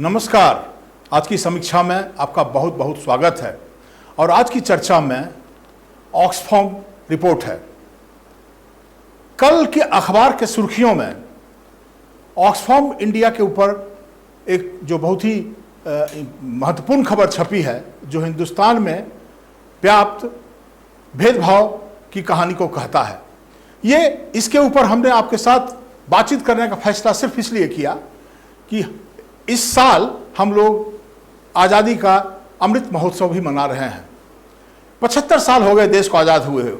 नमस्कार। आज की समीक्षा में आपका बहुत बहुत स्वागत है और आज की चर्चा में ऑक्सफैम रिपोर्ट है। कल के अखबार के सुर्खियों में ऑक्सफैम इंडिया के ऊपर एक जो बहुत ही महत्वपूर्ण खबर छपी है, जो हिंदुस्तान में व्याप्त भेदभाव की कहानी को कहता है। इसके ऊपर हमने आपके साथ बातचीत करने का फैसला सिर्फ इसलिए किया कि इस साल हम लोग आज़ादी का अमृत महोत्सव भी मना रहे हैं। 75 साल हो गए देश को आज़ाद हुए हुए,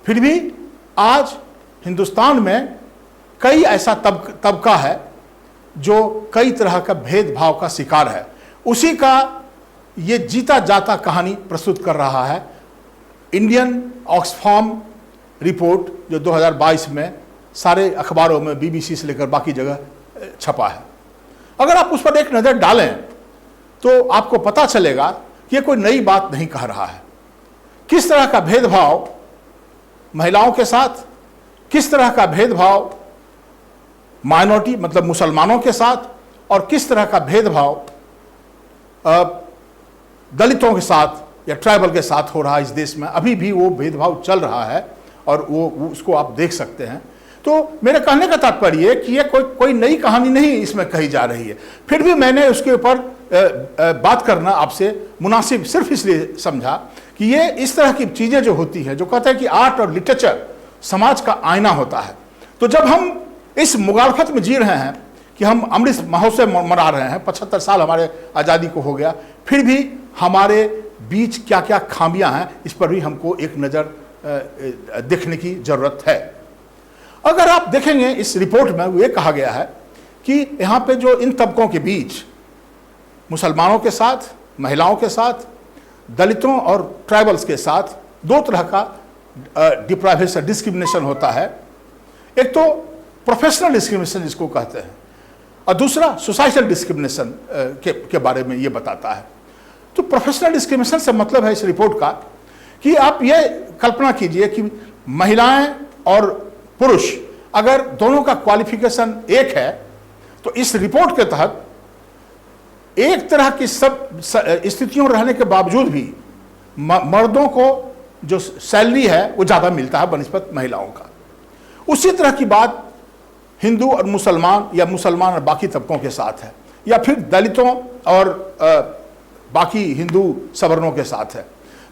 फिर भी आज हिंदुस्तान में कई ऐसा तबका है जो कई तरह का भेदभाव का शिकार है। उसी का ये जीता जाता कहानी प्रस्तुत कर रहा है इंडियन ऑक्सफैम रिपोर्ट, जो 2022 में सारे अखबारों में BBC से लेकर बाकी जगह छपा है। अगर आप उस पर एक नज़र डालें तो आपको पता चलेगा कि ये कोई नई बात नहीं कह रहा है। किस तरह का भेदभाव महिलाओं के साथ, किस तरह का भेदभाव माइनॉरिटी मतलब मुसलमानों के साथ, और किस तरह का भेदभाव दलितों के साथ या ट्राइबल के साथ हो रहा है इस देश में। अभी भी वो भेदभाव चल रहा है और वो उसको आप देख सकते हैं। तो मेरे कहने का तात्पर्य है कि ये कोई नई कहानी नहीं इसमें कही जा रही है। फिर भी मैंने उसके ऊपर बात करना आपसे मुनासिब सिर्फ इसलिए समझा कि ये इस तरह की चीज़ें जो होती हैं, जो कहते हैं कि आर्ट और लिटरेचर समाज का आईना होता है। तो जब हम इस मुगालफत में जी रहे हैं कि हम अमृत महोत्सव मना रहे हैं, 75 साल हमारे आज़ादी को हो गया, फिर भी हमारे बीच क्या क्या खामियां हैं, इस पर भी हमको एक नज़र देखने की ज़रूरत है। अगर आप देखेंगे इस रिपोर्ट में वो ये कहा गया है कि यहाँ पे जो इन तबकों के बीच मुसलमानों के साथ, महिलाओं के साथ, दलितों और ट्राइबल्स के साथ दो तरह का डिप्राइवेशन डिस्क्रिमिनेशन होता है। एक तो प्रोफेशनल डिस्क्रिमिनेशन जिसको कहते हैं, और दूसरा सोसाइटल डिस्क्रिमिनेशन के बारे में ये बताता है। तो प्रोफेशनल डिस्क्रिमिनेशन से मतलब है इस रिपोर्ट का कि आप ये कल्पना कीजिए कि महिलाएं और पुरुष अगर दोनों का क्वालिफिकेशन एक है, तो इस रिपोर्ट के तहत एक तरह की सब स्थितियों रहने के बावजूद भी मर्दों को जो सैलरी है वो ज़्यादा मिलता है बनिस्बत महिलाओं का। उसी तरह की बात हिंदू और मुसलमान या मुसलमान और बाकी तबकों के साथ है, या फिर दलितों और बाकी हिंदू सवर्णों के साथ है।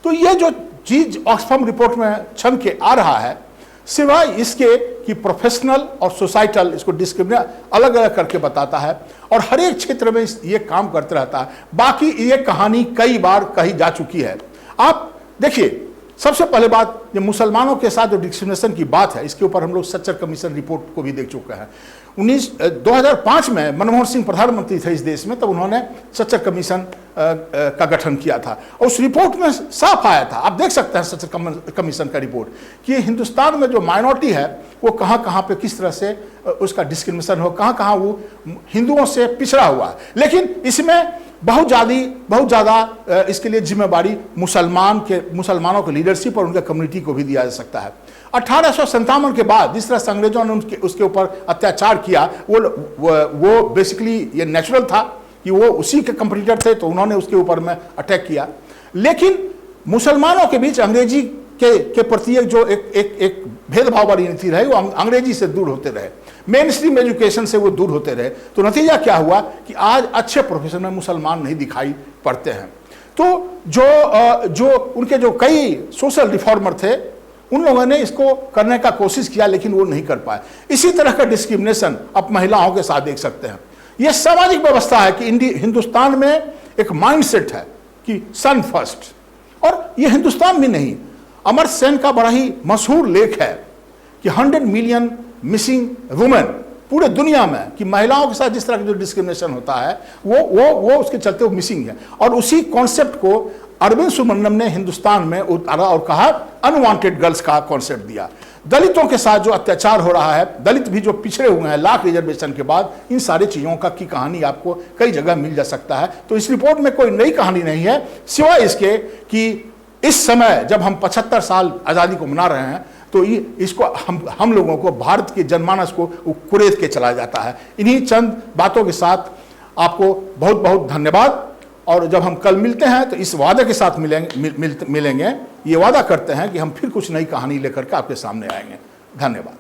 तो ये जो चीज़ ऑक्सफैम रिपोर्ट में छन के आ रहा है, सिवाय इसके कि प्रोफेशनल और सोसाइटल इसको डिस्क्रिमिनेट अलग अलग करके बताता है और हर एक क्षेत्र में ये काम करते रहता है। बाकी ये कहानी कई बार कही जा चुकी है। आप देखिए, सबसे पहले बात, ये मुसलमानों के साथ जो डिस्क्रिमिनेशन की बात है, इसके ऊपर हम लोग सच्चर कमीशन रिपोर्ट को भी देख चुके हैं। 2005 में मनमोहन सिंह प्रधानमंत्री थे इस देश में, तब उन्होंने सच्चर कमीशन का गठन किया था और उस रिपोर्ट में साफ आया था, आप देख सकते हैं सच्चर कमीशन का रिपोर्ट, कि हिंदुस्तान में जो माइनॉरिटी है वो कहाँ कहाँ पे किस तरह से उसका डिस्क्रिमिनेशन हो, कहाँ कहाँ वो हिंदुओं से पिछड़ा हुआ है। लेकिन इसमें बहुत ज़्यादा इसके लिए जिम्मेवारी मुसलमानों के लीडरशिप और उनके कम्युनिटी को भी दिया जा सकता है। 1857 के बाद जिस तरह से अंग्रेजों ने उसके ऊपर अत्याचार किया, वो बेसिकली ये नेचुरल था कि वो उसी के कंपटीटर थे, तो उन्होंने उसके ऊपर में अटैक किया। लेकिन मुसलमानों के बीच अंग्रेजी के प्रति जो एक भेदभाव वाली नीति रही, वो अंग्रेजी से दूर होते रहे, मेन स्ट्रीम एजुकेशन से वो दूर होते रहे। तो नतीजा क्या हुआ कि आज अच्छे प्रोफेशन में मुसलमान नहीं दिखाई पड़ते हैं। तो जो उनके जो कई सोशल रिफॉर्मर थे, उन लोगों ने इसको करने का कोशिश किया, लेकिन वो नहीं कर पाए। इसी तरह का डिस्क्रिमिनेशन आप महिलाओं के साथ देख सकते हैं। यह सामाजिक व्यवस्था है कि हिंदुस्तान में एक माइंडसेट है कि सन फर्स्ट, और यह हिंदुस्तान भी नहीं, अमर्त्य सेन का बड़ा ही मशहूर लेख है कि 100 मिलियन मिसिंग वुमेन पूरे दुनिया में, कि महिलाओं के साथ जिस तरह का जो डिस्क्रिमिनेशन होता है वो उसके चलते वो मिसिंग है। और उसी कॉन्सेप्ट को अरविंद सुब्रमण्यम ने हिंदुस्तान में उतारा और कहा अनवांटेड गर्ल्स का कॉन्सेप्ट दिया। दलितों के साथ जो अत्याचार हो रहा है, दलित भी जो पिछड़े हुए हैं लाख रिजर्वेशन के बाद, इन सारी चीज़ों की कहानी आपको कई जगह मिल जा सकता है। तो इस रिपोर्ट में कोई नई कहानी नहीं है, सिवाय इसके कि इस समय जब हम 75 साल आज़ादी को मना रहे हैं, तो इसको हम लोगों को भारत के जनमानस को कुरेद के चला जाता है। इन्हीं चंद बातों के साथ आपको बहुत बहुत धन्यवाद। और जब हम कल मिलते हैं तो इस वादे के साथ मिलेंगे, ये वादा करते हैं कि हम फिर कुछ नई कहानी लेकर के आपके सामने आएंगे। धन्यवाद।